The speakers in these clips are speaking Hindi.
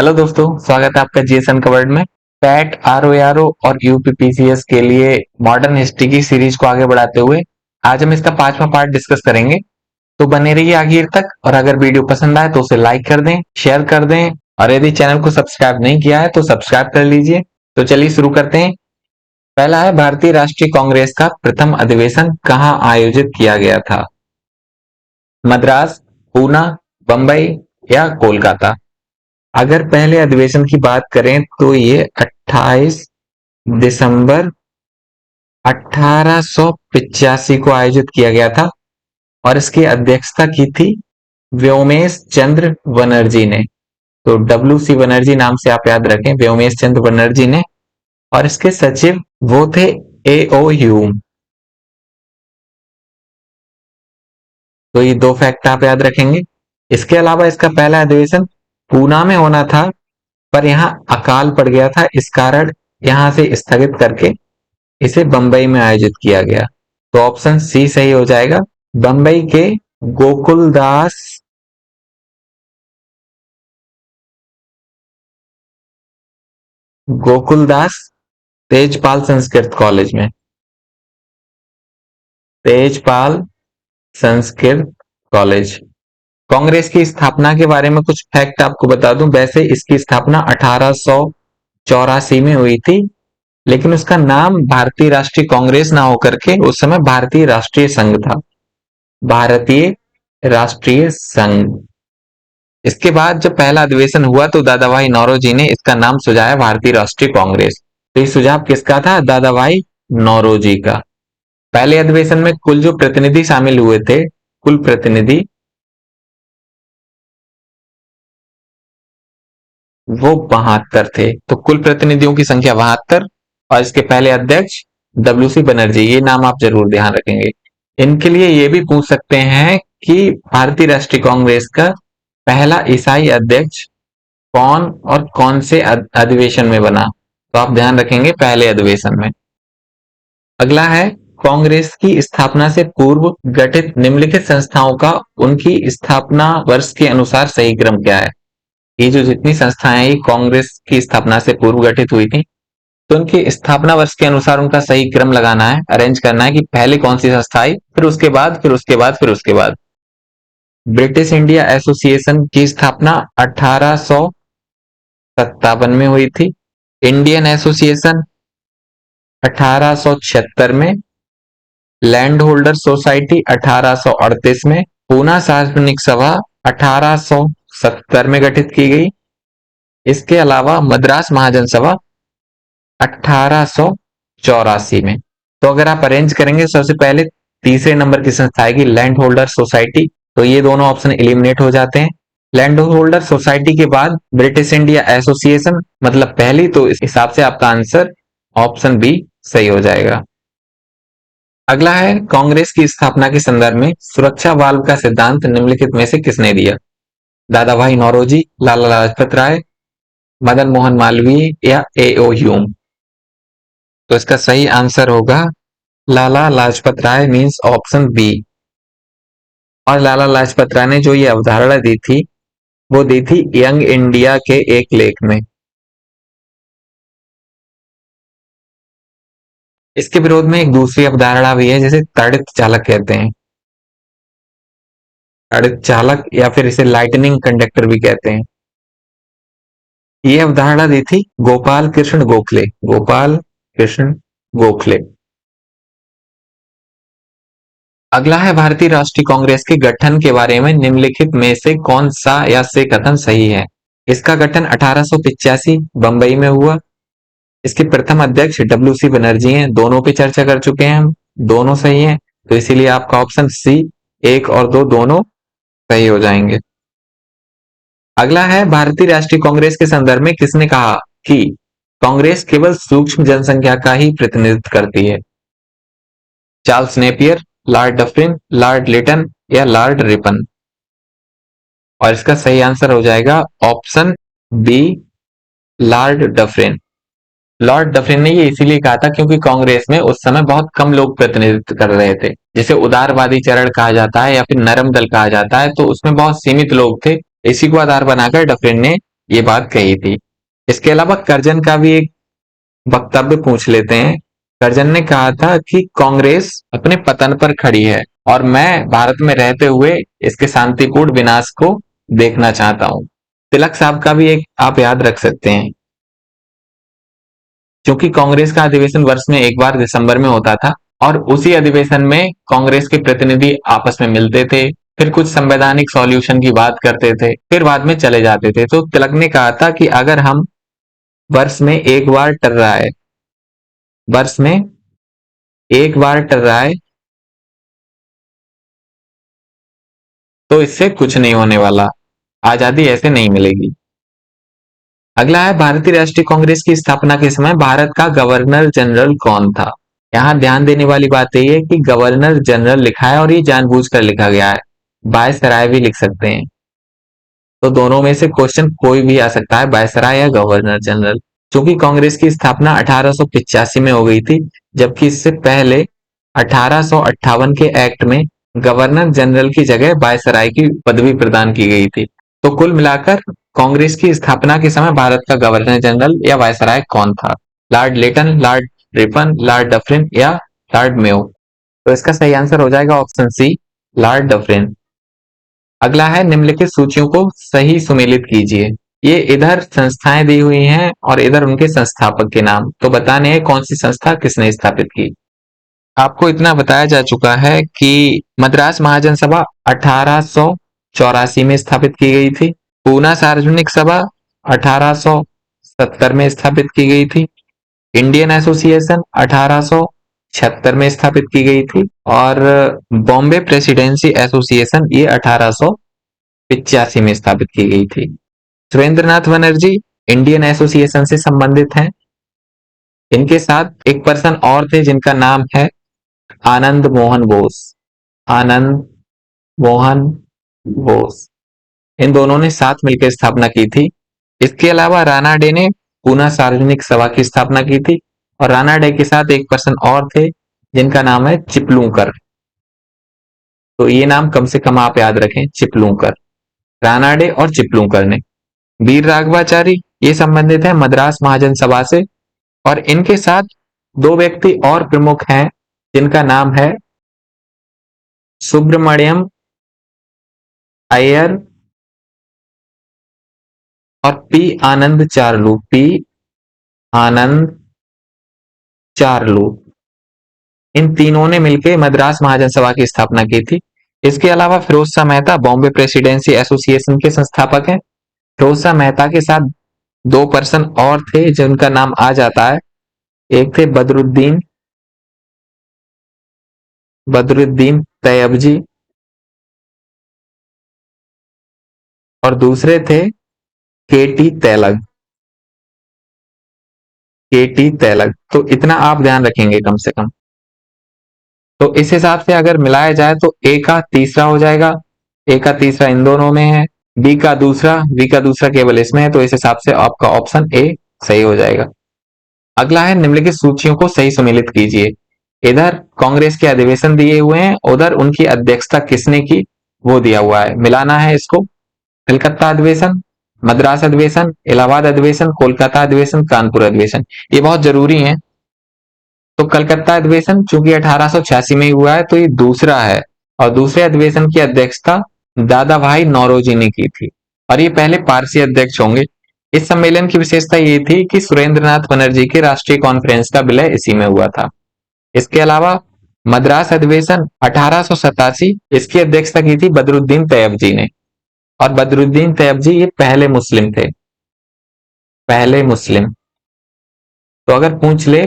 हेलो दोस्तों, स्वागत है आपका जीएस अनकवर्ड में। पैट, आरओआरओ और यूपीपीसीएस के लिए मॉडर्न हिस्ट्री की सीरीज को आगे बढ़ाते हुए आज हम इसका 5वां पार्ट डिस्कस करेंगे। तो बने रहिए आखिर तक, और अगर वीडियो पसंद आए तो उसे लाइक कर दें, शेयर कर दें, और यदि चैनल को सब्सक्राइब नहीं किया है तो सब्सक्राइब कर लीजिए। तो चलिए शुरू करते हैं। पहला है, भारतीय राष्ट्रीय कांग्रेस का प्रथम अधिवेशन कहाँ आयोजित किया गया था? मद्रास, पूना, बंबई या कोलकाता? अगर पहले अधिवेशन की बात करें तो ये 28 दिसंबर 1885 को आयोजित किया गया था, और इसकी अध्यक्षता की थी व्योमेश चंद्र बनर्जी ने। तो डब्ल्यू सी बनर्जी नाम से आप याद रखें, व्योमेश चंद्र बनर्जी ने। और इसके सचिव वो थे ए ओ ह्यूम। तो ये दो फैक्ट आप याद रखेंगे। इसके अलावा इसका पहला अधिवेशन पूना में होना था, पर यहाँ अकाल पड़ गया था, इस कारण यहाँ से स्थगित करके इसे बंबई में आयोजित किया गया। तो ऑप्शन सी सही हो जाएगा। बंबई के गोकुलदास गोकुलदास तेजपाल संस्कृत कॉलेज में। तेजपाल संस्कृत कॉलेज। कांग्रेस की स्थापना के बारे में कुछ फैक्ट आपको बता दूं। वैसे इसकी स्थापना 1884 में हुई थी, लेकिन उसका नाम भारतीय राष्ट्रीय कांग्रेस ना होकर के उस समय भारतीय राष्ट्रीय संघ था। भारतीय राष्ट्रीय संघ। इसके बाद जब पहला अधिवेशन हुआ तो दादा भाई नौरोजी ने इसका नाम सुझाया भारतीय राष्ट्रीय कांग्रेस। तो ये सुझाव किसका था? दादा भाई नौरोजी का। पहले अधिवेशन में कुल जो प्रतिनिधि शामिल हुए थे, कुल प्रतिनिधि वो 72 थे। तो कुल प्रतिनिधियों की संख्या 72, और इसके पहले अध्यक्ष डब्ल्यू सी बनर्जी, ये नाम आप जरूर ध्यान रखेंगे। इनके लिए ये भी पूछ सकते हैं कि भारतीय राष्ट्रीय कांग्रेस का पहला ईसाई अध्यक्ष कौन और कौन से अधिवेशन में बना? तो आप ध्यान रखेंगे पहले अधिवेशन में। अगला है, कांग्रेस की स्थापना से पूर्व गठित निम्नलिखित संस्थाओं का उनकी स्थापना वर्ष के अनुसार सही क्रम क्या है? ये जो जितनी संस्थाएं हैं, ये कांग्रेस की स्थापना से पूर्व गठित हुई थी, तो उनकी स्थापना वर्ष के अनुसार उनका सही क्रम लगाना है, अरेंज करना है कि पहले कौन सी संस्था आई, फिर उसके बाद, फिर उसके बाद, फिर उसके बाद। ब्रिटिश इंडिया एसोसिएशन की स्थापना 1857 में हुई थी। इंडियन एसोसिएशन 1876 में। लैंड होल्डर सोसाइटी 1838 में। पूना सार्वजनिक सभा 1870 में गठित की गई। इसके अलावा मद्रास महाजन सभा 1884 में। तो अगर आप अरेंज करेंगे, सबसे पहले तीसरे नंबर की संस्था आएगी लैंड होल्डर सोसाइटी। तो ये दोनों ऑप्शन एलिमिनेट हो जाते हैं। लैंड होल्डर सोसाइटी के बाद ब्रिटिश इंडिया एसोसिएशन मतलब पहली, तो इस हिसाब से आपका आंसर ऑप्शन बी सही हो जाएगा। अगला है, कांग्रेस की स्थापना के संदर्भ में सुरक्षा वाल्व का सिद्धांत निम्नलिखित में से किसने दिया? दादा भाई नौरोजी, लाला लाजपत राय, मदन मोहन मालवीय या ए ओ ह्यूम? तो इसका सही आंसर होगा Lala Lajpat Rai, means option B. और लाला लाजपत राय ने जो ये अवधारणा दी थी, वो दी थी यंग इंडिया के एक लेख में। इसके विरोध में एक दूसरी अवधारणा भी है, जिसे तड़ित चालक कहते हैं। तड़ित चालक, या फिर इसे लाइटनिंग कंडक्टर भी कहते हैं। ये अवधारणा दी थी गोपाल कृष्ण गोखले। गोपाल कृष्ण गोखले। अगला है, भारतीय राष्ट्रीय कांग्रेस के गठन के बारे में निम्नलिखित में से कौन सा या से कथन सही है? इसका गठन 1885 बंबई में हुआ। इसके प्रथम अध्यक्ष डब्ल्यू सी बनर्जी हैं, दोनों पे चर्चा कर चुके हैं हम, दोनों सही हैं। तो इसीलिए आपका ऑप्शन सी, एक और दो दोनों सही हो जाएंगे। अगला है, भारतीय राष्ट्रीय कांग्रेस के संदर्भ में किसने कहा कि कांग्रेस केवल सूक्ष्म जनसंख्या का ही प्रतिनिधित्व करती है? Charles Napier, Lord Dufferin, Lord Lytton या लॉर्ड रिपन? और इसका सही आंसर हो जाएगा option B, Lord Dufferin. Lord Dufferin ने ये इसीलिए कहा था क्योंकि कांग्रेस में उस समय बहुत कम लोग प्रतिनिधित्व कर रहे थे, जिसे उदारवादी चरण कहा जाता है या फिर नरम दल कहा जाता है, तो उसमें बहुत सीमित लोग थे। इसी को आधार बनाकर डफरिन ने ये बात कही थी। इसके अलावा कर्जन का भी एक वक्तव्य पूछ लेते हैं। कर्जन ने कहा था कि कांग्रेस अपने पतन पर खड़ी है और मैं भारत में रहते हुए इसके शांतिपूर्ण विनाश को देखना चाहता हूं। तिलक साहब का भी एक आप याद रख सकते हैं। क्योंकि कांग्रेस का अधिवेशन वर्ष में एक बार दिसंबर में होता था और उसी अधिवेशन में कांग्रेस के प्रतिनिधि आपस में मिलते थे, फिर कुछ संवैधानिक सॉल्यूशन की बात करते थे, फिर बाद में चले जाते थे। तो तिलक ने कहा था कि अगर हम वर्ष में एक बार टर्राए वर्ष में एक बार टर्राए तो इससे कुछ नहीं होने वाला, आजादी ऐसे नहीं मिलेगी। अगला है भारतीय राष्ट्रीय कांग्रेस की स्थापना के समय भारत का गवर्नर जनरल कौन था। यहाँ ध्यान देने वाली बात यह है कि गवर्नर जनरल लिखा है और ये जानबूझकर लिखा गया है। वायसराय भी लिख सकते हैं। तो दोनों में से क्वेश्चन कोई भी आ सकता है, वायसराय या गवर्नर जनरल। क्योंकि कांग्रेस की स्थापना 1885 में हो गई थी, जबकि इससे पहले 1858 के एक्ट में गवर्नर जनरल की जगह वायसराय की पदवी प्रदान की गई थी। तो कुल मिलाकर कांग्रेस की स्थापना के समय भारत का गवर्नर जनरल या वायसराय कौन था? लॉर्ड लेटन, लॉर्ड रिपन, लॉर्ड डफरिन या लॉर्ड मेयो? तो इसका सही आंसर हो जाएगा ऑप्शन सी, लॉर्ड डफरिन। अगला है निम्नलिखित सूचियों को सही सुमेलित कीजिए। ये इधर संस्थाएं दी हुई हैं और इधर उनके संस्थापक के नाम, तो बताने हैं कौन सी संस्था किसने स्थापित की। आपको इतना बताया जा चुका है कि मद्रास महाजन सभा 1884 में स्थापित की गई थी। पूना सार्वजनिक सभा 1870 में स्थापित की गई थी। इंडियन एसोसिएशन 1876 में स्थापित की गई थी और बॉम्बे प्रेसिडेंसी एसोसिएशन ये 1885 में स्थापित की गई थी। सुरेंद्रनाथ बनर्जी इंडियन एसोसिएशन से संबंधित हैं। इनके साथ एक पर्सन और थे जिनका नाम है आनंद मोहन बोस। आनंद मोहन बोस, इन दोनों ने साथ मिलकर स्थापना की थी। इसके अलावा राणा डे ने पूना सार्वजनिक सभा की स्थापना की थी और राणा डे के साथ एक पर्सन और थे जिनका नाम है चिपलूंकर। तो ये नाम कम से कम आप याद रखें, चिपलूंकर। राणा डे और चिपलूंकर ने। वीर राघवाचारी ये संबंधित है मद्रास महाजन सभा से और इनके साथ दो व्यक्ति और प्रमुख हैं जिनका नाम है सुब्रमण्यम अय्यर और पी आनंद चार्लू। पी आनंद चार्लू, इन तीनों ने मिलकर मद्रास महाजन सभा की स्थापना की थी। इसके अलावा फिरोज शाह मेहता बॉम्बे प्रेसिडेंसी एसोसिएशन के संस्थापक हैं। फिरोज शाह मेहता के साथ दो पर्सन और थे जिनका नाम आ जाता है। एक थे बदरुद्दीन तैयबजी और दूसरे थे केटी तैलग। केटी तैलग, तो इतना आप ध्यान रखेंगे कम से कम। तो इस हिसाब से अगर मिलाया जाए तो ए का तीसरा हो जाएगा। ए का तीसरा इन दोनों में है, बी का दूसरा केवल इसमें है, तो इस हिसाब से आपका ऑप्शन ए सही हो जाएगा। अगला है निम्नलिखित सूचियों को सही सुमेलित कीजिए। इधर कांग्रेस के अधिवेशन दिए हुए हैं, उधर उनकी अध्यक्षता किसने की वो दिया हुआ है। मिलाना है इसको। कलकत्ता अधिवेशन, मद्रास अधिवेशन, इलाहाबाद अधिवेशन, कोलकाता अधिवेशन, कानपुर अधिवेशन, ये बहुत जरूरी है। तो कलकत्ता अधिवेशन चूंकि 1886 में ही हुआ है तो ये दूसरा है और दूसरे अधिवेशन की अध्यक्षता दादा भाई नौरोजी ने की थी और ये पहले पारसी अध्यक्ष होंगे। इस सम्मेलन की विशेषता ये थी कि सुरेंद्रनाथ बनर्जी के राष्ट्रीय कॉन्फ्रेंस का विलय इसी में हुआ था। इसके अलावा मद्रास अधिवेशन 1887, इसकी अध्यक्षता की थी बदरुद्दीन तैयबजी ने और बदरुद्दीन तैयबजी ये पहले मुस्लिम थे। पहले मुस्लिम, तो अगर पूछ ले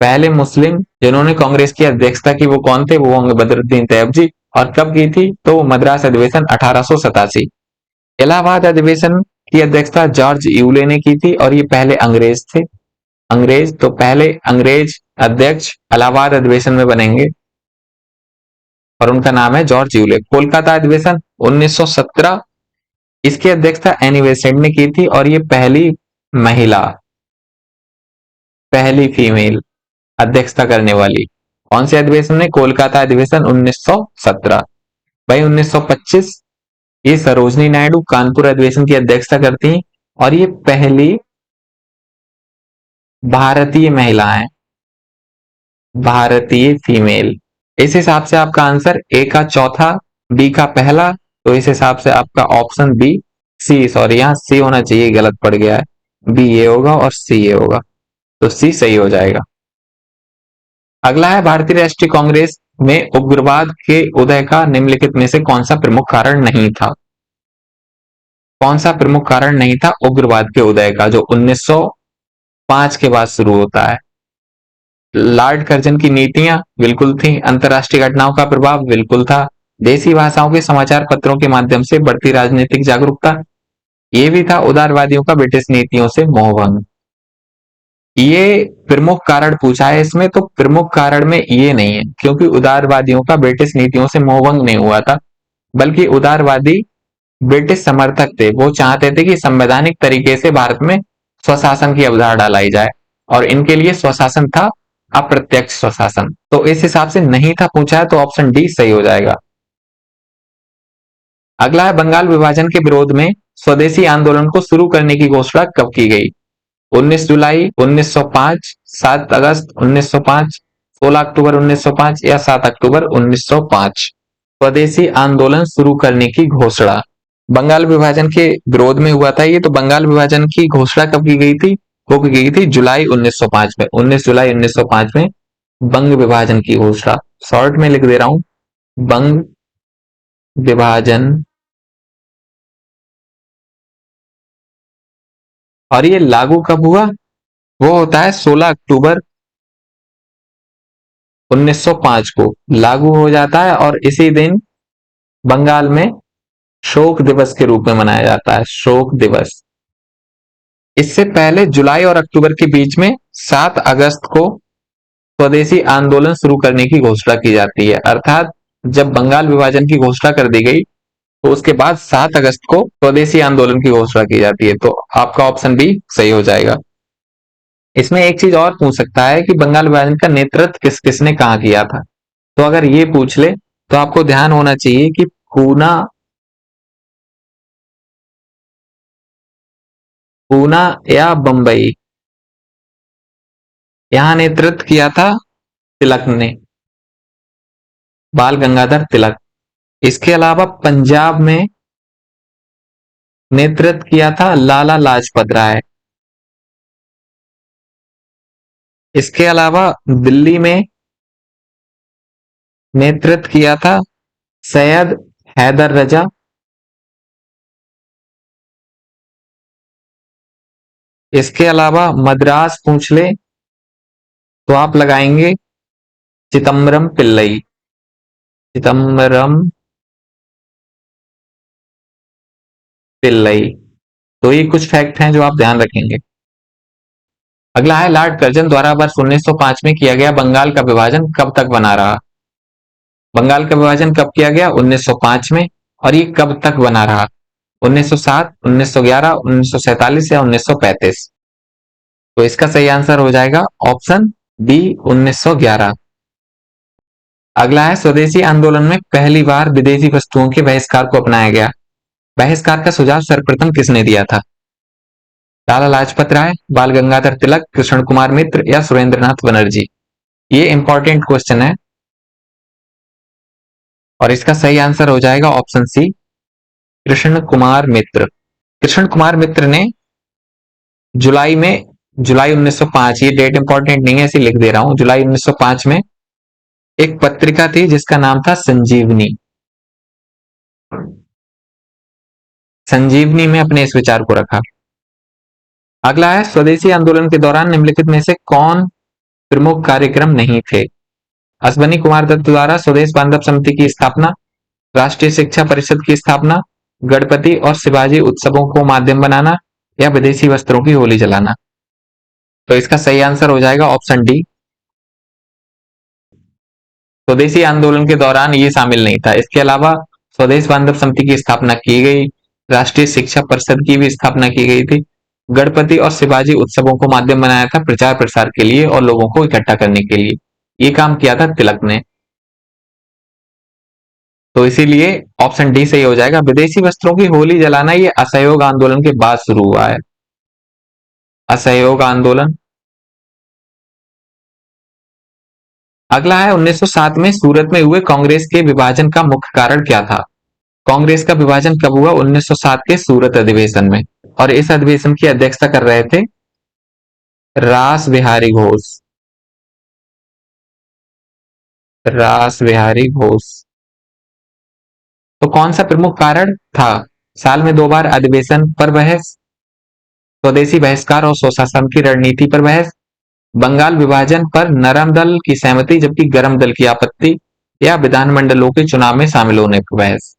पहले मुस्लिम जिन्होंने कांग्रेस की अध्यक्षता की वो कौन थे, वो होंगे बदरुद्दीन तैयबजी। और कब की थी, तो मद्रास अधिवेशन 1887। इलाहाबाद अधिवेशन की अध्यक्षता जॉर्ज यूले ने की थी और ये पहले अंग्रेज थे। अंग्रेज, तो पहले अंग्रेज अध्यक्ष इलाहाबाद अधिवेशन में बनेंगे और उनका नाम है जॉर्ज यूले। कोलकाता अधिवेशन 1917, इसकी अध्यक्षता एनी बेसेंट ने की थी और ये पहली महिला, पहली फीमेल अध्यक्षता करने वाली। कौन से अधिवेशन में, कोलकाता अधिवेशन 1917। भाई 1925 ये सरोजनी नायडू कानपुर अधिवेशन की अध्यक्षता करती हैं और ये पहली भारतीय महिला है, भारतीय फीमेल। इस हिसाब से आपका आंसर ए का चौथा, बी का पहला, तो इस हिसाब से आपका ऑप्शन बी, सी सॉरी यहाँ सी होना चाहिए, गलत पड़ गया है, बी ये होगा और सी ये होगा, तो सी सही हो जाएगा। अगला है भारतीय राष्ट्रीय कांग्रेस में उग्रवाद के उदय का निम्नलिखित में से कौन सा प्रमुख कारण नहीं था? कौन सा प्रमुख कारण नहीं था उग्रवाद के उदय का, जो 1905 के बाद शुरू होता है? लॉर्ड कर्जन की नीतियां बिल्कुल थी, अंतरराष्ट्रीय घटनाओं का प्रभाव बिल्कुल था, देसी भाषाओं के समाचार पत्रों के माध्यम से बढ़ती राजनीतिक जागरूकता, ये भी था उदारवादियों का ब्रिटिश नीतियों से मोहभंग। ये प्रमुख कारण पूछा है इसमें, तो प्रमुख कारण में ये नहीं है, क्योंकि उदारवादियों का ब्रिटिश नीतियों से मोहभंग नहीं हुआ था, बल्कि उदारवादी ब्रिटिश समर्थक थे, वो चाहते थे कि संवैधानिक तरीके से भारत में स्वशासन की अवधारणा लाई जाए, और इनके लिए स्वशासन था अप्रत्यक्ष स्वशासन, तो इस हिसाब से नहीं था पूछा है, तो ऑप्शन डी सही हो जाएगा। अगला है बंगाल विभाजन के विरोध में स्वदेशी आंदोलन को शुरू करने की घोषणा कब की गई? 19 जुलाई 1905, 7 अगस्त 1905, 16 अक्टूबर 1905 या 7 अक्टूबर 1905? स्वदेशी आंदोलन शुरू करने की घोषणा बंगाल विभाजन के विरोध में हुआ था ये, तो बंगाल विभाजन की घोषणा कब की गई थी? वो की गई थी जुलाई 1905 में, 19 जुलाई 1905 में बंग विभाजन की घोषणा, शॉर्ट में लिख दे रहा हूं, बंग विभाजन। और ये लागू कब हुआ? वो होता है 16 अक्टूबर 1905 को लागू हो जाता है, और इसी दिन बंगाल में शोक दिवस के रूप में मनाया जाता है, शोक दिवस। इससे पहले जुलाई और अक्टूबर के बीच में 7 अगस्त को स्वदेशी आंदोलन शुरू करने की घोषणा की जाती है, अर्थात जब बंगाल विभाजन की घोषणा कर दी गई तो उसके बाद 7 अगस्त को स्वदेशी आंदोलन की घोषणा की जाती है, तो आपका ऑप्शन बी सही हो जाएगा। इसमें एक चीज और पूछ सकता है कि बंगाल विभाजन का नेतृत्व किस किसने कहा किया था, तो अगर ये पूछ ले तो आपको ध्यान होना चाहिए कि पूना पूना या बंबई, यहां नेतृत्व किया था तिलक ने, बाल गंगाधर तिलक। इसके अलावा पंजाब में नेतृत्व किया था लाला लाजपत राय। इसके अलावा दिल्ली में नेतृत्व किया था सैयद हैदर रजा। इसके अलावा मद्रास पूछ ले तो आप लगाएंगे चिदम्बरम पिल्लई, चिदम्बरम पिल्लई। तो ये कुछ फैक्ट हैं जो आप ध्यान रखेंगे। अगला है लॉर्ड कर्जन द्वारा वर्ष 1905 में किया गया बंगाल का विभाजन कब तक बना रहा? बंगाल का विभाजन कब किया गया? 1905 में। और ये कब तक बना रहा? 1907, 1911, 1947 या 1935? तो इसका सही आंसर हो जाएगा ऑप्शन बी, 1911। अगला है स्वदेशी आंदोलन में पहली बार विदेशी वस्तुओं के बहिष्कार को अपनाया गया, बहिष्कार का सुझाव सर्वप्रथम किसने दिया था? लाला लाजपत राय, बाल गंगाधर तिलक, कृष्ण कुमार मित्र या सुरेंद्रनाथ बनर्जी? ये इंपॉर्टेंट क्वेश्चन है, और इसका सही आंसर हो जाएगा ऑप्शन सी, कृष्ण कुमार मित्र। कृष्ण कुमार मित्र ने जुलाई में, जुलाई 1905, ये डेट इंपॉर्टेंट नहीं है इसे लिख दे रहा हूं, जुलाई 1905 में एक पत्रिका थी जिसका नाम था संजीवनी, संजीवनी में अपने इस विचार को रखा। अगला है स्वदेशी आंदोलन के दौरान निम्नलिखित में से कौन प्रमुख कार्यक्रम नहीं थे? अश्वनी कुमार दत्त द्वारा स्वदेश बांधव समिति की स्थापना, राष्ट्रीय शिक्षा परिषद की स्थापना, गणपति और शिवाजी उत्सवों को माध्यम बनाना या विदेशी वस्त्रों की होली जलाना? तो इसका सही आंसर हो जाएगा ऑप्शन डी, स्वदेशी आंदोलन के दौरान ये शामिल नहीं था। इसके अलावा स्वदेश बांधव समिति की स्थापना की गई, राष्ट्रीय शिक्षा परिषद की भी स्थापना की गई थी, गणपति और शिवाजी उत्सवों को माध्यम बनाया था प्रचार प्रसार के लिए और लोगों को इकट्ठा करने के लिए, ये काम किया था तिलक ने। तो इसीलिए ऑप्शन डी सही हो जाएगा। विदेशी वस्त्रों की होली जलाना ये असहयोग आंदोलन के बाद शुरू हुआ है। असहयोग आंदोलन। अगला है 1907 में सूरत में हुए कांग्रेस के विभाजन का मुख्य कारण क्या था। कांग्रेस का विभाजन कब हुआ? 1907 के सूरत अधिवेशन में। और इस अधिवेशन की अध्यक्षता कर रहे थे रास बिहारी घोष। रास बिहारी घोष। तो कौन सा प्रमुख कारण था? साल में 2 बार अधिवेशन पर बहस, स्वदेशी बहिष्कार और स्वशासन की रणनीति पर बहस, बंगाल विभाजन पर नरम दल की सहमति जबकि गर्म दल की आपत्ति, या विधानमंडलों के चुनाव में शामिल होने पर बहस।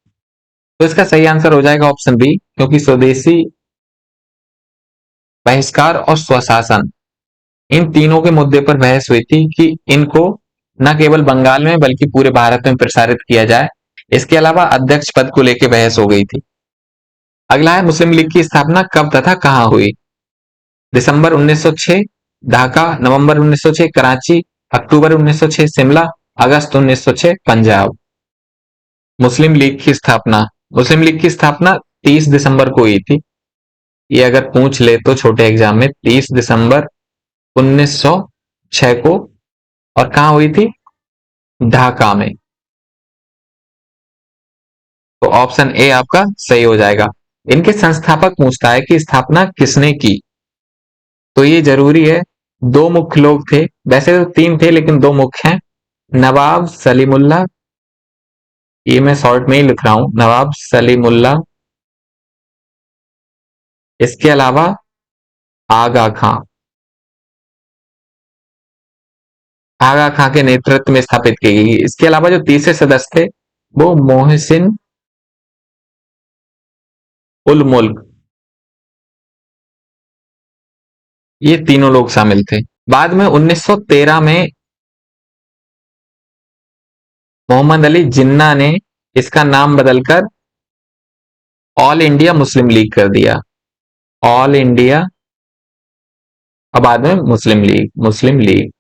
तो इसका सही आंसर हो जाएगा ऑप्शन बी, क्योंकि स्वदेशी बहिष्कार और स्वशासन इन तीनों के मुद्दे पर बहस हुई थी कि इनको न केवल बंगाल में बल्कि पूरे भारत में प्रसारित किया जाए। इसके अलावा अध्यक्ष पद को लेकर बहस हो गई थी। अगला है मुस्लिम लीग की स्थापना कब तथा कहां हुई। दिसंबर 1906 ढाका, नवंबर 1906 कराची, अक्टूबर 1906 शिमला, अगस्त 1906 पंजाब। मुस्लिम लीग की स्थापना 30 दिसंबर को हुई थी। ये अगर पूछ ले तो छोटे एग्जाम में, 30 दिसंबर 1906 को। और कहां हुई थी? ढाका में। तो ऑप्शन ए आपका सही हो जाएगा। इनके संस्थापक पूछता है कि स्थापना किसने की, तो ये जरूरी है। दो मुख्य लोग थे, वैसे तो तीन थे लेकिन दो मुख्य हैं। नवाब सलीमुल्लाह, ये मैं शॉर्ट में ही लिख रहा हूं, नवाब सलीमुल्लाह। इसके अलावा आगा खां। आगा खां के नेतृत्व में स्थापित की गई। इसके अलावा जो तीसरे सदस्य थे वो मोहसिन उल मुल्क, ये तीनों लोग शामिल थे। बाद में 1913 में मोहम्मद अली जिन्ना ने इसका नाम बदलकर ऑल इंडिया मुस्लिम लीग कर दिया। ऑल इंडिया, और बाद में मुस्लिम लीग।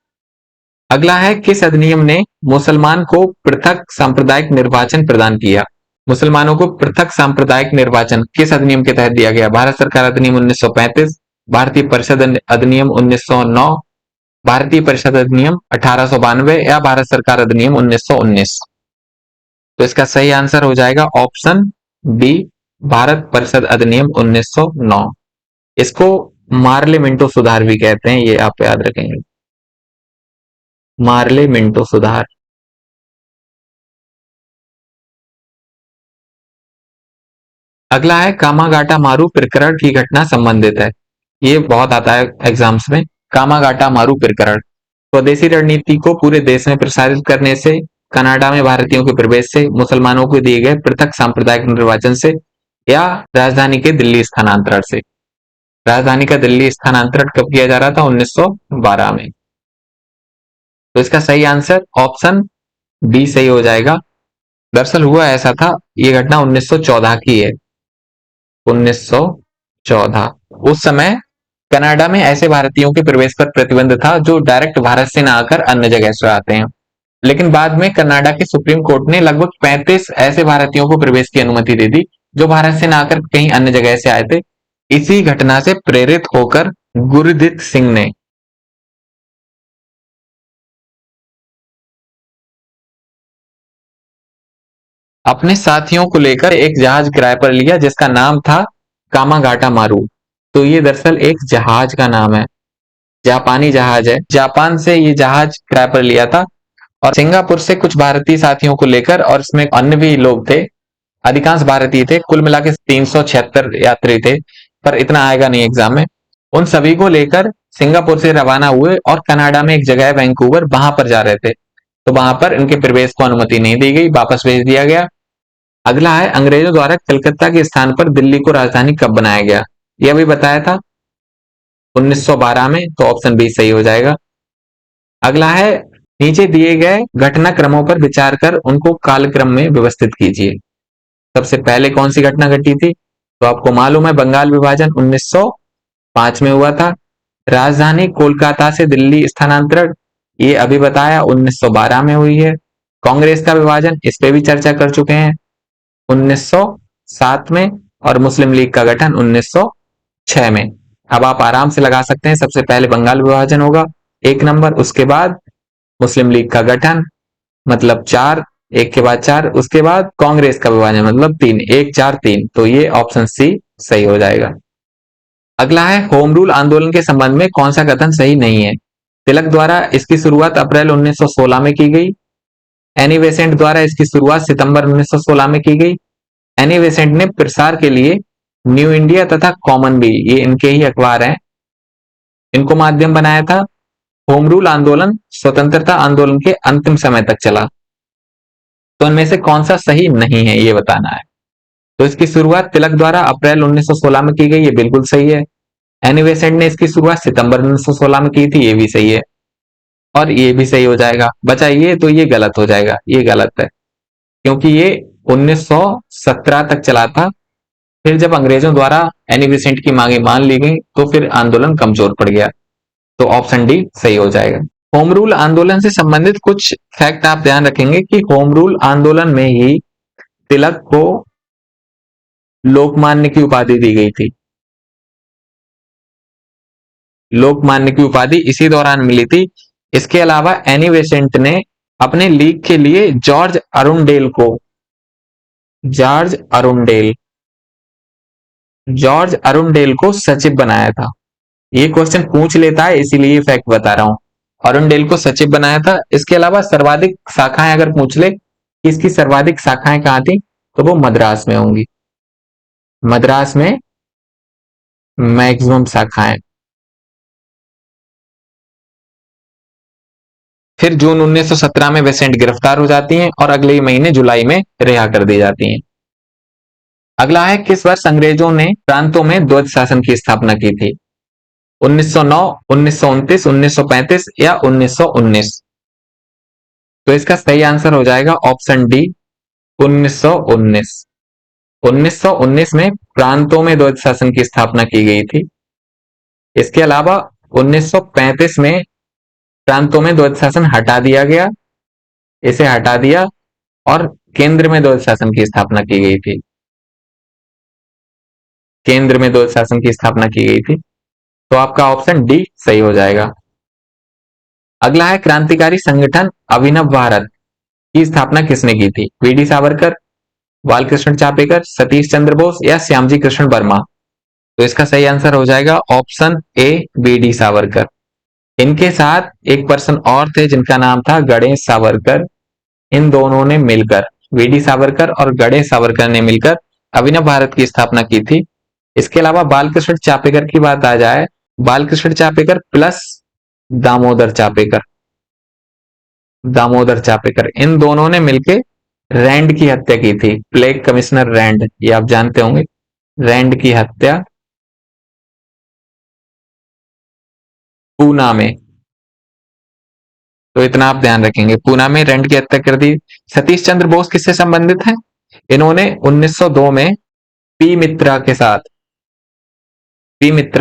अगला है किस अधिनियम ने मुसलमान को पृथक सांप्रदायिक निर्वाचन प्रदान किया। मुसलमानों को पृथक सांप्रदायिक निर्वाचन किस अधिनियम के तहत दिया गया? भारत सरकार अधिनियम 1935, भारतीय परिषद अधिनियम 1909, भारतीय परिषद अधिनियम 1892, या भारत सरकार अधिनियम 1919। तो इसका सही आंसर हो जाएगा ऑप्शन बी, भारत परिषद अधिनियम 1909। इसको मार्ले मिंटो सुधार भी कहते हैं, ये आप याद रखेंगे। मार्ले मिंटो सुधार। अगला है कामागाटा मारू प्रकरण की घटना संबंधित है। ये बहुत आता है एग्जाम्स में। कामागाटा मारू प्रकरण स्वदेशी रणनीति को पूरे देश में प्रसारित करने से, कनाडा में भारतीयों के प्रवेश से, मुसलमानों को दिए गए पृथक सांप्रदायिक निर्वाचन से, या राजधानी के दिल्ली स्थानांतरण से। राजधानी का दिल्ली स्थानांतरण कब किया जा रहा था? 1912 में। तो इसका सही आंसर ऑप्शन बी सही हो जाएगा। दरअसल हुआ ऐसा था, ये घटना 1914 की है। 1914 उस समय कनाडा में ऐसे भारतीयों के प्रवेश पर प्रतिबंध था जो डायरेक्ट भारत से न आकर अन्य जगह से आते हैं। लेकिन बाद में कनाडा के सुप्रीम कोर्ट ने लगभग 35 ऐसे भारतीयों को प्रवेश की अनुमति दे दी जो भारत से न आकर कहीं अन्य जगह से आए थे। इसी घटना से प्रेरित होकर गुरदीप सिंह ने अपने साथियों को लेकर एक जहाज किराए पर लिया जिसका नाम था कामागाटा मारू। तो ये दरअसल एक जहाज का नाम है, जापानी जहाज है। जापान से ये जहाज किराए पर लिया था और सिंगापुर से कुछ भारतीय साथियों को लेकर, और इसमें अन्य भी लोग थे, अधिकांश भारतीय थे। कुल मिला के 376 यात्री थे, पर इतना आएगा नहीं एग्जाम में। उन सभी को लेकर सिंगापुर से रवाना हुए और कनाडा में एक जगह है वैंकूवर, वहां पर जा रहे थे। तो वहां पर इनके प्रवेश को अनुमति नहीं दी गई, वापस भेज दिया गया। अगला है अंग्रेजों द्वारा कलकत्ता के स्थान पर दिल्ली को राजधानी कब बनाया गया। यह भी बताया था 1912 में, तो ऑप्शन बी सही हो जाएगा। अगला है नीचे दिए गए घटनाक्रमों पर विचार कर उनको कालक्रम में व्यवस्थित कीजिए। सबसे पहले कौन सी घटना घटी थी? तो आपको मालूम है बंगाल विभाजन 1905 में हुआ था। राजधानी कोलकाता से दिल्ली स्थानांतरण, ये अभी बताया 1912 में हुई है। कांग्रेस का विभाजन, इस पे भी चर्चा कर चुके हैं 1907 में, और मुस्लिम लीग का गठन 1906 में। अब आप आराम से लगा सकते हैं, सबसे पहले बंगाल विभाजन होगा 1 नंबर, उसके बाद मुस्लिम लीग का गठन मतलब 4, एक के बाद 4, उसके बाद कांग्रेस का विभाजन मतलब 3, 1 4 3, तो ये ऑप्शन सी सही हो जाएगा। अगला है होम रूल आंदोलन के संबंध में कौन सा कथन सही नहीं है। तिलक द्वारा इसकी शुरुआत अप्रैल 1916 में की गई। एनी बेसेंट द्वारा इसकी शुरुआत सितंबर 1916 में की गई। एनी बेसेंट ने प्रसार के लिए न्यू इंडिया तथा कॉमनवेल, ये इनके ही अखबार हैं, इनको माध्यम बनाया था। होम रूल आंदोलन स्वतंत्रता आंदोलन के अंतिम समय तक चला। तो इनमें से कौन सा सही नहीं है ये बताना है। तो इसकी शुरुआत तिलक द्वारा अप्रैल 1916 में की गई, ये बिल्कुल सही है। एनी बेसेंट ने इसकी शुरुआत सितंबर 1916 में की थी, ये भी सही है। और ये भी सही हो जाएगा। बचा ये, तो ये गलत हो जाएगा, ये गलत है, क्योंकि ये 1917 तक चला था। फिर जब अंग्रेजों द्वारा एनी बेसेंट की मांगे मान ली गई तो फिर आंदोलन कमजोर पड़ गया। तो ऑप्शन डी सही हो जाएगा। होम रूल आंदोलन से संबंधित कुछ फैक्ट आप ध्यान रखेंगे कि होम रूल आंदोलन में ही तिलक को लोकमान्य की उपाधि दी गई थी। लोकमान्य की उपाधि इसी दौरान मिली थी। इसके अलावा एनी बेसेंट ने अपने लीग के लिए जॉर्ज अरुणडेल को सचिव बनाया था। ये क्वेश्चन पूछ लेता है, इसीलिए ये फैक्ट बता रहा हूं। अरुणडेल को सचिव बनाया था। इसके अलावा सर्वाधिक शाखाएं अगर पूछ ले कि इसकी सर्वाधिक शाखाएं कहां थी, तो वो मद्रास में होंगी। मद्रास में मैक्सिमम शाखाएं। फिर जून 1917 में बेसेंट गिरफ्तार हो जाती हैं और अगले ही महीने जुलाई में रिहा कर दी जाती हैं। अगला है किस वर्ष अंग्रेजों ने प्रांतों में द्वैत शासन की स्थापना की थी। 1909, 1929, 1935 या 1919। तो इसका सही आंसर हो जाएगा ऑप्शन डी 1919। 1919 में प्रांतों में द्वैत शासन की स्थापना की गई थी। इसके अलावा 1935 में प्रांतों में द्वैत शासन हटा दिया गया, इसे हटा दिया और केंद्र में द्वैत शासन की स्थापना की गई थी। केंद्र में द्वैत शासन की स्थापना की गई थी। तो आपका ऑप्शन डी सही हो जाएगा। अगला है क्रांतिकारी संगठन अभिनव भारत की स्थापना किसने की थी। वीडी सावरकर, बालकृष्ण चापेकर, सतीश चंद्र बोस या श्यामजी कृष्ण वर्मा। तो इसका सही आंसर हो जाएगा ऑप्शन ए वीडी सावरकर। इनके साथ एक पर्सन और थे जिनका नाम था गणेश सावरकर। इन दोनों ने मिलकर, वीडी सावरकर और गणेश सावरकर ने मिलकर अभिनव भारत की स्थापना की थी। इसके अलावा बालकृष्ण चापेकर की बात आ जाए, बालकृष्ण चापेकर प्लस दामोदर चापेकर, इन दोनों ने मिलकर रैंड की हत्या की थी। प्लेग कमिश्नर रैंड, ये आप जानते होंगे। रैंड की हत्या पूना में, तो इतना आप ध्यान रखेंगे, पूना में रैंड की हत्या कर दी। सतीश चंद्र बोस किससे संबंधित हैं। इन्होंने 1902 में पी मित्रा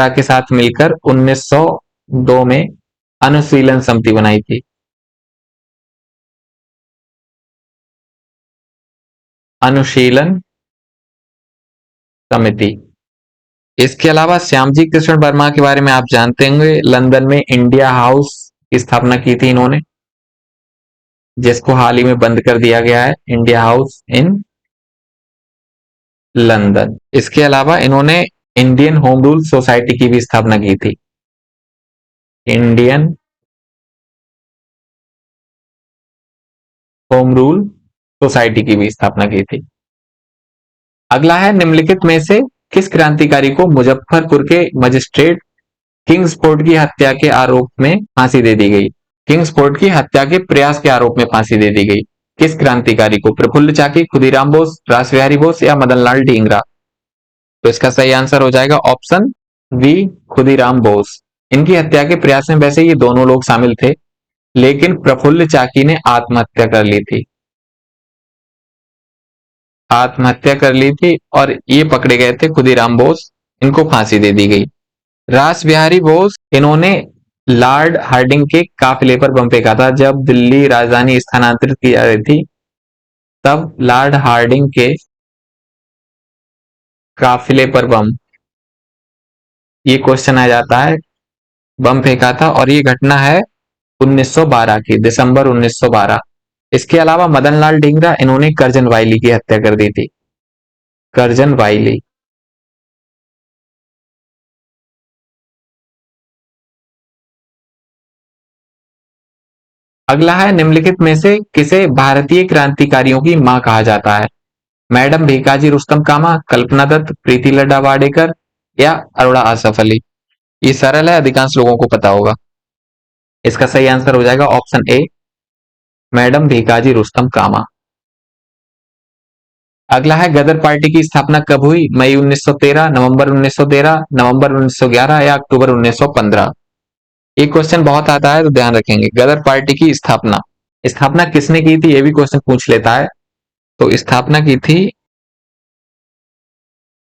के साथ मिलकर 1902 में अनुशीलन समिति बनाई थी। अनुशीलन समिति। इसके अलावा श्यामजी कृष्ण वर्मा के बारे में आप जानते होंगे, लंदन में इंडिया हाउस की स्थापना की थी इन्होंने, जिसको हाल ही में बंद कर दिया गया है, इंडिया हाउस इन लंदन। इसके अलावा इन्होंने इंडियन होम रूल सोसाइटी की भी स्थापना की थी। इंडियन होम रूल सोसाइटी की भी स्थापना की थी। अगला है निम्नलिखित में से किस क्रांतिकारी को मुजफ्फरपुर के मजिस्ट्रेट किंग्सफोर्ड की हत्या के आरोप में फांसी दे दी गई। किंग्सफोर्ड की हत्या के प्रयास के आरोप में फांसी दे दी गई। किस क्रांतिकारी को। प्रफुल्ल चाकी, खुदीराम बोस, रासबिहारी बोस या मदनलाल ढींगरा। तो इसका सही आंसर हो जाएगा ऑप्शन बी खुदीराम बोस। इनकी हत्या के प्रयास में वैसे ये दोनों लोग शामिल थे, लेकिन प्रफुल्ल चाकी ने आत्महत्या कर ली थी, और ये पकड़े गए थे खुदीराम बोस, इनको फांसी दे दी गई। रास बिहारी बोस, इन्होंने लॉर्ड हार्डिंग के काफिले पर बम फेंका था। जब दिल्ली राजधानी स्थानांतरित की जा रही थी तब लॉर्ड हार्डिंग के काफिले पर बम, ये क्वेश्चन आ जाता है, बम फेंका था और ये घटना है 1912 की, दिसंबर 1912। इसके अलावा मदन लाल ढींगरा, इन्होंने करजन वाइली की हत्या कर दी थी। करजन वाइली। अगला है, निम्नलिखित में से किसे भारतीय क्रांतिकारियों की मां कहा जाता है? मैडम भीकाजी रुस्तम कामा, कल्पना दत्त, प्रीति लड्डा वाडेकर या अरुणा आसफ अली। ये सरल है, अधिकांश लोगों को पता होगा। इसका सही आंसर हो जाएगा option A, madam Bhikaji Rustam Cama. अगला है, गदर पार्टी की स्थापना कब हुई? मई 1913, नवंबर 1913, नवंबर 1911 या अक्टूबर 1915। ये क्वेश्चन बहुत आता है तो ध्यान रखेंगे। गदर पार्टी की स्थापना, स्थापना किसने की थी ये भी क्वेश्चन पूछ लेता है। तो स्थापना की थी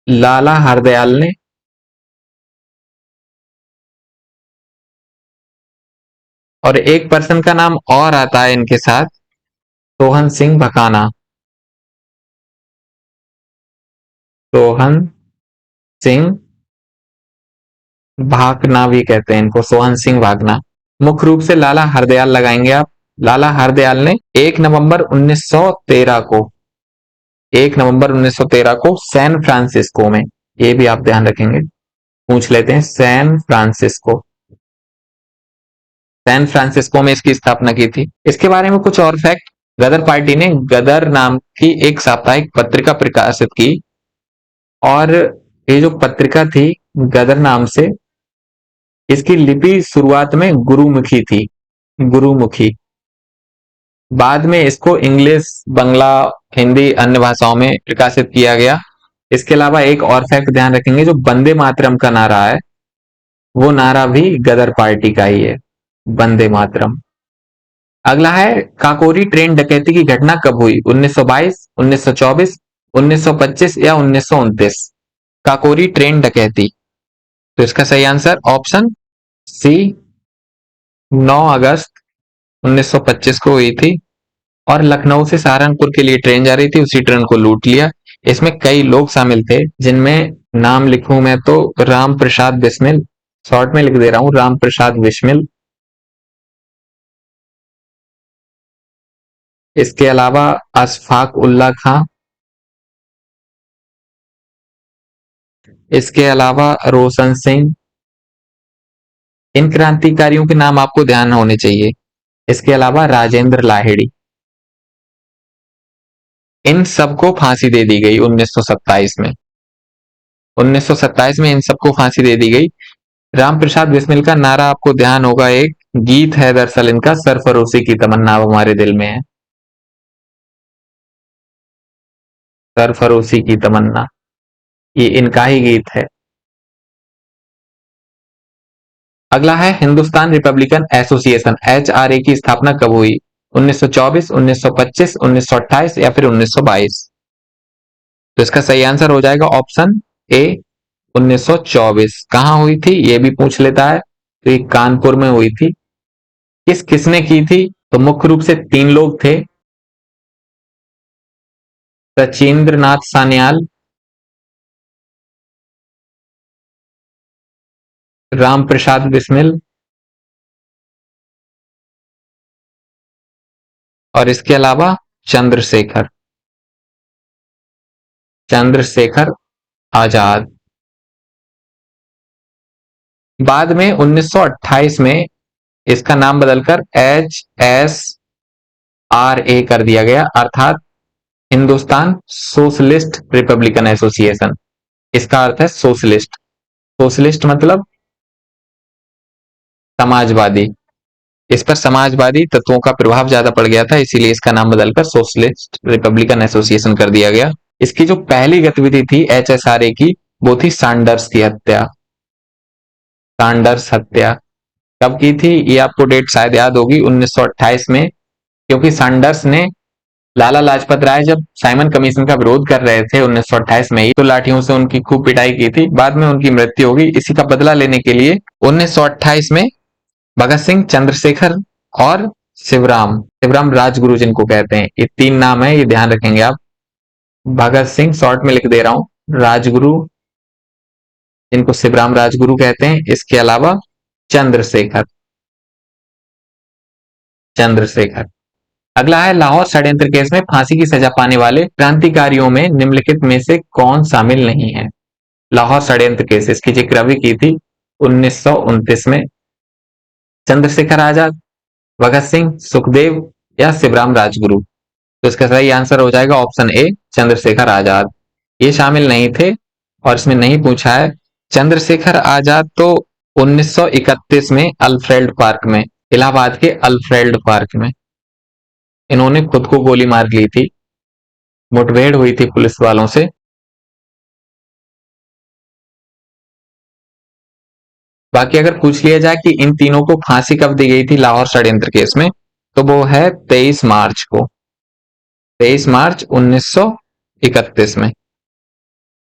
लाला हरदयाल ने। और एक पर्सन का नाम और आता है इनके साथ, सोहन सिंह भकाना। सोहन सिंह भाकना भी कहते हैं इनको, सोहन सिंह भाकना। मुख्य रूप से लाला हरदयाल लगाएंगे आप। लाला हरदयाल ने 1 नवंबर 1913 को, 1 नवंबर 1913 को सैन फ्रांसिस्को में, ये भी आप ध्यान रखेंगे, पूछ लेते हैं, सैन फ्रांसिस्को, सैन फ्रांसिस्को में इसकी स्थापना की थी। इसके बारे में कुछ और फैक्ट, गदर पार्टी ने गदर नाम की एक साप्ताहिक पत्रिका प्रकाशित की और ये जो पत्रिका थी गदर नाम से, इसकी लिपि शुरुआत में गुरुमुखी थी, गुरुमुखी। बाद में इसको इंग्लिश, बंगला, हिंदी, अन्य भाषाओं में प्रकाशित किया गया। इसके अलावा एक और फैक्ट ध्यान रखेंगे, जो वंदे मातरम का नारा है वो नारा भी गदर पार्टी का ही है, वंदे मातरम। अगला है, काकोरी ट्रेन डकैती की घटना कब हुई? 1922, 1924, 1925 या 1929। काकोरी ट्रेन डकैती, तो इसका सही आंसर ऑप्शन सी, 9 अगस्त 1925 को हुई थी और लखनऊ से सहारनपुर के लिए ट्रेन जा रही थी, उसी ट्रेन को लूट लिया। इसमें कई लोग शामिल थे, जिनमें नाम लिखूं मैं तो राम प्रसाद बिस्मिल, शॉर्ट में लिख दे रहा हूं, राम प्रसाद बिस्मिल। इसके अलावा अशफाक उल्ला खां, इसके अलावा रोशन सिंह। इन क्रांतिकारियों के नाम आपको ध्यान होने चाहिए। इसके अलावा राजेंद्र लाहिड़ी। इन सबको फांसी दे दी गई 1927 में, 1927 में इन सबको फांसी दे दी गई। राम प्रसाद बिस्मिल का नारा आपको ध्यान होगा, एक गीत है दरअसल इनका, सरफरोशी की तमन्ना अब हमारे दिल में है, सरफरोशी की तमन्ना, ये इनका ही गीत है। अगला है, हिंदुस्तान रिपब्लिकन एसोसिएशन एचआरए की स्थापना कब हुई? 1924, 1925, 1928 या फिर 1922। तो इसका सही आंसर हो जाएगा ऑप्शन ए, 1924। कहां हुई थी ये भी पूछ लेता है, तो ये कानपुर में हुई थी। किसने की थी? तो मुख्य रूप से 3 लोग थे, सचिंद्र नाथ सान्याल, राम प्रसाद बिस्मिल और इसके अलावा चंद्रशेखर, चंद्रशेखर आजाद। बाद में 1928 में इसका नाम बदलकर HSRA कर दिया गया, अर्थात हिंदुस्तान सोशलिस्ट रिपब्लिकन एसोसिएशन। इसका अर्थ है सोशलिस्ट, सोशलिस्ट मतलब समाजवादी। इस पर समाजवादी तत्वों का प्रभाव ज्यादा पड़ गया था, इसीलिए इसका नाम बदलकर सोशलिस्ट रिपब्लिकन एसोसिएशन कर दिया गया। इसकी जो पहली गतिविधि थी HSRA की, वो थी सैंडर्स की हत्या, सैंडर्स हत्या। कब की थी ये आपको डेट शायद याद होगी, 1928 में, क्योंकि सैंडर्स ने लाला लाजपत राय जब साइमन कमीशन का विरोध कर रहे थे 1928 में ही, तो लाठियों से उनकी खूब पिटाई की थी, बाद में उनकी मृत्यु होगी। इसी का बदला लेने के लिए 1928 में भगत सिंह, चंद्रशेखर और शिवराम, शिवराम राजगुरु जिनको कहते हैं। ये 3 नाम है, ये ध्यान रखेंगे आप। भगत सिंह शॉर्ट में लिख दे रहा हूं, राजगुरु जिनको शिवराम राजगुरु कहते हैं, इसके अलावा चंद्रशेखर, चंद्रशेखर। अगला है लाहौर षड्यंत्र केस में फांसी की सजा पाने वाले क्रांतिकारियों में निम्नलिखित में से कौन शामिल नहीं है। लाहौर षड्यंत्र केस, इसकी जिक्र अभी की थी 1929 में। चंद्रशेखर आजाद, भगत सिंह, सुखदेव या शिवराम राजगुरु। तो इसका सही आंसर हो जाएगा ऑप्शन ए, चंद्रशेखर आजाद। ये शामिल नहीं थे और इसमें नहीं पूछा है। चंद्रशेखर आजाद तो 1931 में अल्फ्रेड पार्क में, इलाहाबाद के अल्फ्रेड पार्क में इन्होंने खुद को गोली मार ली थी, मुठभेड़ हुई थी पुलिस वालों से। बाकी अगर पूछ लिया जाए कि इन तीनों को फांसी कब दी गई थी लाहौर षड्यंत्र केस में, तो वो है 23 मार्च को, 23 मार्च 1931 में।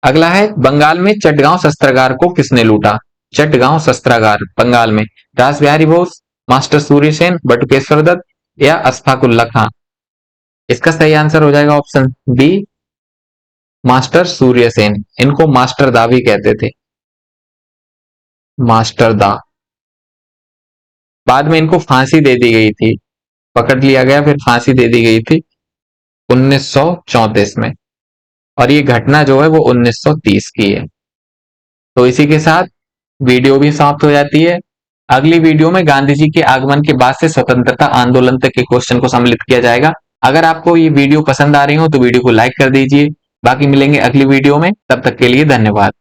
अगला है बंगाल में चटगांव शस्त्रागार को किसने लूटा। चटगांव शस्त्रागार बंगाल में, रास बिहारी बोस, मास्टर सूर्य सेन, बटुकेश्वर दत्त या अशफाकुल्ला खां। इसका सही आंसर हो जाएगा option B, master Surya Sen. इनको मास्टर दा भी कहते थे, मास्टर दा। बाद में इनको फांसी दे दी गई थी, पकड़ लिया गया फिर फांसी दे दी गई थी 1934 में, और ये घटना जो है वो 1930 की है। तो इसी के साथ वीडियो भी समाप्त हो जाती है। अगली वीडियो में गांधी जी के आगमन के बाद से स्वतंत्रता आंदोलन तक के क्वेश्चन को सम्मिलित किया जाएगा। अगर आपको ये वीडियो पसंद आ रही हो तो वीडियो को लाइक कर दीजिए। बाकी मिलेंगे अगली वीडियो में, तब तक के लिए धन्यवाद।